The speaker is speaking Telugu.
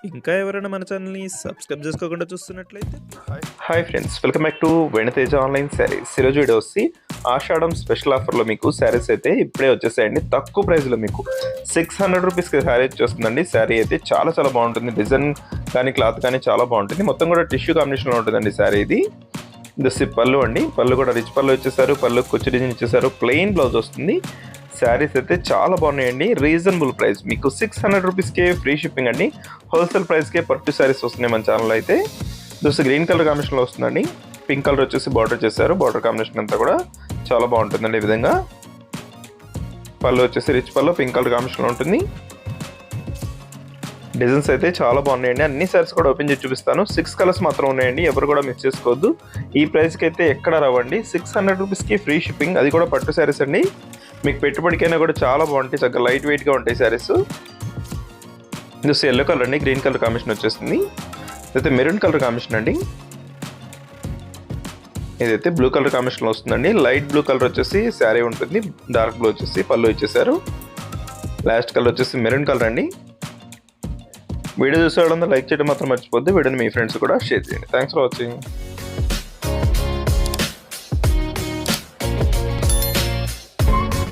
ఇంకా ఎవరైనా మన ఛానల్‌ని సబ్స్క్రైబ్ చేసుకోకుండా చూస్తున్నట్లయితే hi friends, welcome back to Venitheja online sarees. ఈరోజు వీడియో వచ్చి ఆషాఢం స్పెషల్ ఆఫర్లో మీకు శారీస్ అయితే ఇప్పుడే వచ్చేసాయండి. తక్కువ ప్రైస్లో మీకు 600 రూపీస్కి శారీ వచ్చేస్తుందండి. శారీ అయితే చాలా చాలా బాగుంటుంది. డిజైన్ కానీ క్లాత్ కానీ చాలా బాగుంటుంది. మొత్తం కూడా టిష్యూ కాంబినేషన్లో ఉంటుందండి శారీ ఇది. ఇది పళ్ళు అండి. పళ్ళు కూడా రిచ్ పళ్ళు వచ్చేసారు. పళ్ళు కుచ్చు డిజైన్ ఇచ్చేసారు. ప్లెయిన్ బ్లౌజ్ వస్తుంది. శారీస్ అయితే చాలా బాగున్నాయండి. రీజనబుల్ ప్రైస్, మీకు 600 రూపీస్కే ఫ్రీ షిప్పింగ్ అండి. హోల్సేల్ ప్రైస్కే పట్టు శారీస్ వస్తున్నాయి మన ఛానల్లో అయితే. దోస్తు గ్రీన్ కలర్ కాంబినేషన్లో వస్తుందండి. పింక్ కలర్ వచ్చేసి బార్డర్ చేశారు. బార్డర్ కాంబినేషన్ అంతా కూడా చాలా బాగుంటుందండి. ఈ విధంగా పళ్ళు వచ్చేసి రిచ్ పళ్ళు పింక్ కలర్ కాంబినేషన్లో ఉంటుంది. డిజైన్స్ అయితే చాలా బాగున్నాయండి. అన్ని శారీస్ కూడా ఓపెన్ చేసి చూపిస్తాను. 6 కలర్స్ మాత్రం ఉన్నాయండి. ఎవరు కూడా మిస్ చేసుకోవద్దు. ఈ ప్రైస్కి అయితే ఎక్కడ రావండి. 600 రూపీస్కి ఫ్రీ షిప్పింగ్, అది కూడా పట్టు శారీస్ అండి. మీకు పెట్టుబడికైనా కూడా చాలా బాగుంటాయి. చక్కగా లైట్ వెయిట్గా ఉంటాయి శారీస్. ఇది ఎల్లో కలర్ అండి. గ్రీన్ కలర్ కాంబినేషన్ వచ్చేస్తుంది. ఇదైతే మెరూన్ కలర్ కాంబినేషన్ అండి. ఇదైతే బ్లూ కలర్ కాంబినేషన్లో వస్తుందండి. లైట్ బ్లూ కలర్ వచ్చేసి శారీ ఉంటుంది. డార్క్ బ్లూ వచ్చేసి పళ్ళు ఇచ్చేసారు. లాస్ట్ కలర్ వచ్చేసి మెరూన్ కలర్ అండి. వీడియో చూసేవాళ్ళందరూ లైక్ చేయడం మాత్రం మర్చిపోద్దు. వీడియోని మీ ఫ్రెండ్స్ కూడా షేర్ చేయండి. Thanks for watching.